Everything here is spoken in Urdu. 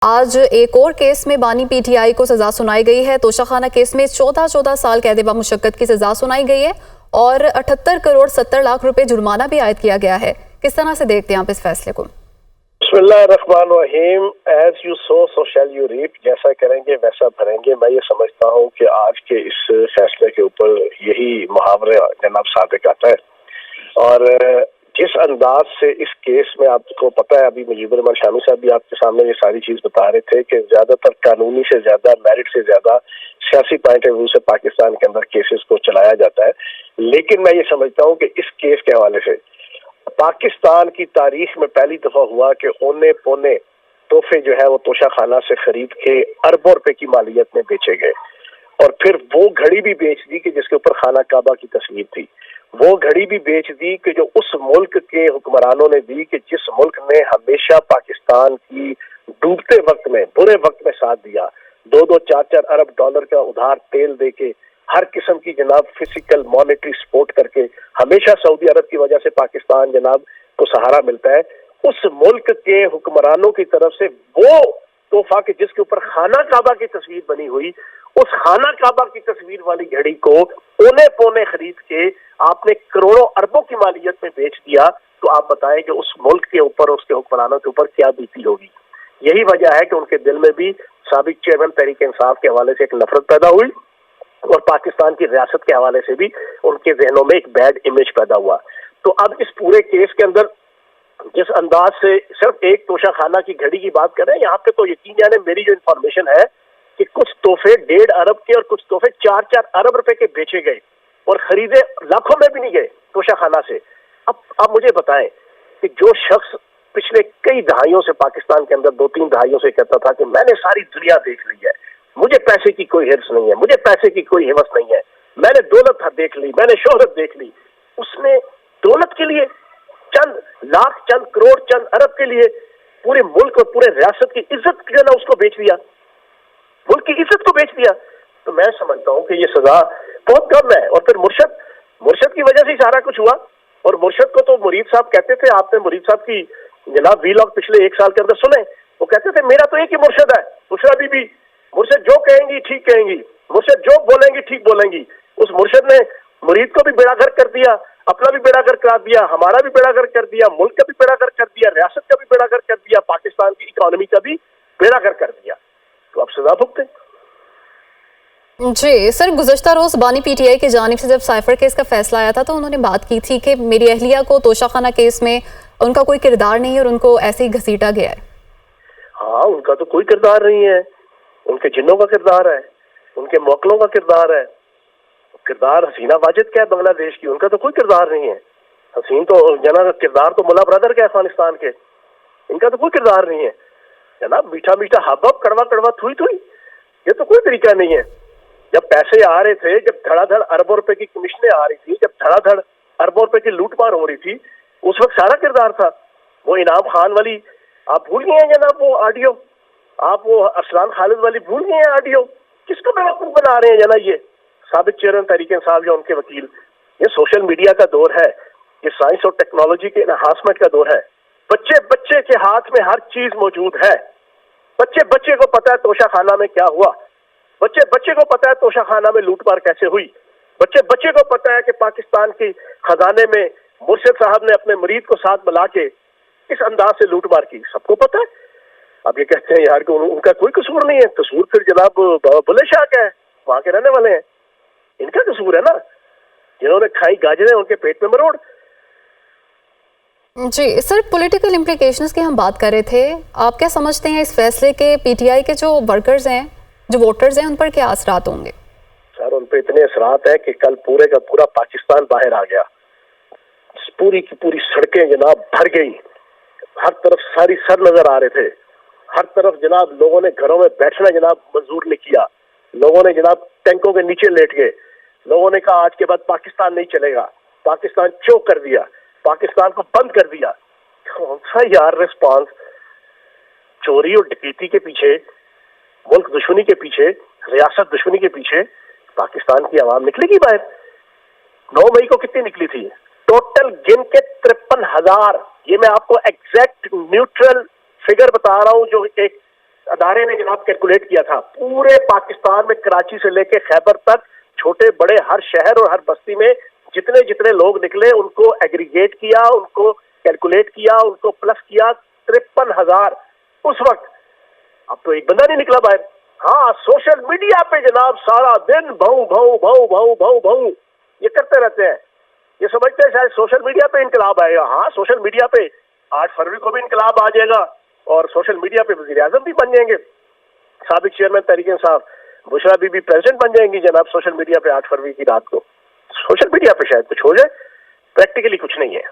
آج ایک اور کیس میں بانی پی ٹی آئی کو سزا سنائی گئی ہے۔ توشہ خانہ کیس میں 14 سال قید بمشقت کی سزا سنائی گئی ہے اور 78 کروڑ 70 لاکھ روپے جرمانہ بھی عائد کیا گیا ہے۔ کس طرح سے دیکھتے ہیں آپ اس فیصلے کو؟ بسم اللہ الرحمن الرحیم۔ As you sow so shall you reap, جیسا کریں گے ویسا بھریں گے۔ میں یہ سمجھتا ہوں کہ آج کے اس فیصلے کے اوپر یہی محاورہ جناب صادق آتا ہے، اور جس انداز سے اس کیس میں آپ کو پتہ ہے، ابھی مجیب الرحمان شامی صاحب بھی آپ کے سامنے یہ ساری چیز بتا رہے تھے کہ زیادہ تر قانونی سے زیادہ، میرٹ سے زیادہ سیاسی پوائنٹ آف ویو سے پاکستان کے اندر کیسز کو چلایا جاتا ہے۔ لیکن میں یہ سمجھتا ہوں کہ اس کیس کے حوالے سے پاکستان کی تاریخ میں پہلی دفعہ ہوا کہ اونے پونے تحفے جو ہے وہ توشہ خانہ سے خرید کے اربوں روپے کی مالیت میں بیچے گئے، اور پھر وہ گھڑی بھی بیچ دی کہ جس کے اوپر خانہ کعبہ کی تصویر تھی، وہ گھڑی بھی بیچ دی کہ جو اس ملک کے حکمرانوں نے دی کہ جس ملک نے ہمیشہ پاکستان کی ڈوبتے وقت میں، برے وقت میں ساتھ دیا، 2-4 ارب ڈالر کا ادھار تیل دے کے، ہر قسم کی جناب فزیکل مانیٹری سپورٹ کر کے، ہمیشہ سعودی عرب کی وجہ سے پاکستان جناب کو سہارا ملتا ہے۔ اس ملک کے حکمرانوں کی طرف سے وہ تحفہ کہ جس کے اوپر خانہ کعبہ کی تصویر بنی ہوئی، اس خانہ کعبہ کی تصویر والی گھڑی کو اونے پونے خرید کے آپ نے کروڑوں اربوں کی مالیت میں بیچ دیا، تو آپ بتائیں کہ اس ملک کے اوپر، اس کے حکمرانوں کے اوپر کیا بیتی ہوگی۔ یہی وجہ ہے کہ ان کے دل میں بھی سابق چیئرمین تحریک انصاف کے حوالے سے ایک نفرت پیدا ہوئی، اور پاکستان کی ریاست کے حوالے سے بھی ان کے ذہنوں میں ایک بیڈ امیج پیدا ہوا۔ تو اب اس پورے کیس کے اندر جس انداز سے صرف ایک توشہ خانہ کی گھڑی کی بات کریں، یہاں پہ تو یقین جانے میری جو انفارمیشن ہے کہ کچھ تحفے 1.5 ارب کے اور کچھ تحفے 4 ارب روپے کے بیچے گئے اور خریدے لاکھوں میں بھی نہیں گئے توشہ خانہ سے۔ اب مجھے بتائیں کہ جو شخص پچھلے کئی دہائیوں سے پاکستان کے اندر 2-3 دہائیوں سے کہتا تھا کہ میں نے ساری دنیا دیکھ لی ہے، مجھے پیسے کی کوئی حرص نہیں ہے، مجھے پیسے کی کوئی ہوس نہیں ہے، میں نے دولت دیکھ لی، میں نے شہرت دیکھ لی، اس نے دولت کے لیے چند لاکھ، چند کروڑ، چند ارب کے لیے پورے ملک اور پورے ریاست کی عزت جو ہے نا اس کو بیچ دیا، ملک کی عزت کو بیچ دیا۔ تو میں سمجھتا ہوں کہ یہ سزا بہت کم ہے۔ اور پھر مرشد کی وجہ سے سارا کچھ ہوا، اور مرشد کو تو مرید صاحب کہتے تھے، آپ نے مرید صاحب کی جناب ویلاگ پچھلے 1 سال کے اندر سنے، وہ کہتے تھے میرا تو ایک ہی مرشد ہے، بشرا بی بی، مرشد جو کہیں گی ٹھیک کہیں گی، مرشد جو بولیں گی ٹھیک بولیں گی۔ اس مرشد نے مرید کو بھی بیڑا گھر کر دیا، اپنا بھی بیڑا گھر کرا دیا، ہمارا بھی بیڑا گھر کر دیا، ملک کا بھی بیڑا گھر کر دیا، ریاست کا بھی بیڑا گھر کر دیا، پاکستان کی اکانومی کا بھی بیڑا گھر کر دیا۔ تو اب سزا بھگتے۔ جی سر، گزشتہ روز بانی پی ٹی آئی کی جانب سے جب سائفر کیس کا فیصلہ آیا تھا تو انہوں نے بات کی تھی کہ میری اہلیہ کو توشہ خانہ کیس میں ان کا کوئی کردار نہیں ہے اور ان کو ایسے ہی گھسیٹا گیا ہے۔ ہاں، ان کا تو کوئی کردار نہیں ہے، ان کے جنوں کا کردار ہے، ان کے موکلوں کا کردار ہے۔ کردار حسینہ واجد کا ہے بنگلہ دیش کی، ان کا تو کوئی کردار نہیں ہے۔ حسین تو جناب کردار تو ملا برادر کا ہے افغانستان کے، ان کا تو کوئی کردار نہیں ہے جناب۔ میٹھا میٹھا ہب ہب، کڑوا کڑوا تھوئی تھوئی، یہ تو کوئی طریقہ نہیں ہے۔ جب پیسے آ رہے تھے، جب دھڑا دھڑ اربوں روپے کی کمیشنیں آ رہی تھی، جب دھڑا دھڑ اربوں روپے کی لوٹ مار ہو رہی تھی، اس وقت سارا کردار تھا۔ وہ انعام خان والی آپ بھول گئے ہیں جناب، وہ آڈیو، آپ وہ ارسلان خالد والی بھول گئے ہیں آڈیو۔ کس کو بیوقوف بنا رہے ہیں جناب؟ یہ سابق چیئرمین تحریک انصاف یا ان کے وکیل۔ یہ سوشل میڈیا کا دور ہے، یہ سائنس اور ٹیکنالوجی کے انہانسمنٹ کا دور ہے۔ بچے کے ہاتھ میں ہر چیز موجود ہے۔ بچے کو پتا ہے توشہ خانہ میں کیا ہوا، بچے کو پتا ہے توشہ خانہ میں لوٹ مار کیسے ہوئی، بچے کو پتا ہے کہ پاکستان کی خزانے میں مرشد صاحب نے اپنے مرید کو ساتھ ملا کے اس انداز سے لوٹ مار کی، سب کو پتا ہے۔ اب یہ کہتے ہیں یار کہ ان کا کوئی قصور نہیں ہے، قصور پھر جناب بلے شاہ کا ہے، وہاں کے رہنے والے ہیں، ان کا قصور ہے نا، جنہوں نے کھائی گاجریں ان کے پیٹ میں مروڑ۔ جی سر، پولیٹیکل امپلیکیشنز کی ہم بات کر رہے تھے، آپ کیا سمجھتے ہیں اس فیصلے کے پی ٹی آئی کے جو ورکرز ہیں، جو ووٹرز ہیں، ان پر کیا اثرات ہوں گے؟ سر ان پہ اتنے اثرات ہیں کہ کل پورے کا پورا پاکستان باہر آ گیا، پوری کی پوری سڑکیں جناب بھر گئی، ہر طرف ساری سر نظر آ رہے تھے، ہر طرف جناب لوگوں نے گھروں میں بیٹھنا جناب منظور نہیں کیا، لوگوں نے جناب ٹینکوں کے نیچے لیٹ گئے، لوگوں نے کہا آج کے بعد پاکستان نہیں چلے گا، پاکستان چوک کر دیا، پاکستان کو بند کر دیا۔ کون سا یار رسپانس؟ چوری اور ڈکیتی کے پیچھے، ملک دشمنی کے پیچھے، ریاست دشمنی کے پیچھے پاکستان کی عوام نکلے گی باہر؟ 9 مئی کو کتنی نکلی تھی؟ ٹوٹل گن کے 53,000، یہ میں آپ کو ایگزیکٹ نیوٹرل فگر بتا رہا ہوں جو ایک ادارے نے جناب کیلکولیٹ کیا تھا پورے پاکستان میں کراچی سے لے کے خیبر تک چھوٹے بڑے ہر شہر اور ہر بستی میں جتنے جتنے لوگ نکلے ان کو ایگریگیٹ کیا, ان کو کیلکولیٹ کیا, ان کو پلس کیا 53,000 اس وقت. اب تو ایک بندہ نہیں نکلا باہر. ہاں سوشل میڈیا پہ جناب سارا دن بھاؤ بھاؤ بھاؤ بھاؤ بھاؤ بھاؤ یہ کرتے رہتے ہیں. یہ سمجھتے ہیں شاید سوشل میڈیا پہ انقلاب آئے گا. ہاں سوشل میڈیا پہ 8 فروری کو بھی انقلاب آ جائے گا اور سوشل میڈیا پہ وزیر اعظم بھی بن جائیں گے. سابق chairman Tehreek Insaf Bushra be be president بن جائیں گی جناب سوشل میڈیا پہ 8 فروری کی رات کو. سوشل میڈیا پہ شاید کچھ ہو جائے, پریکٹیکلی کچھ نہیں ہے.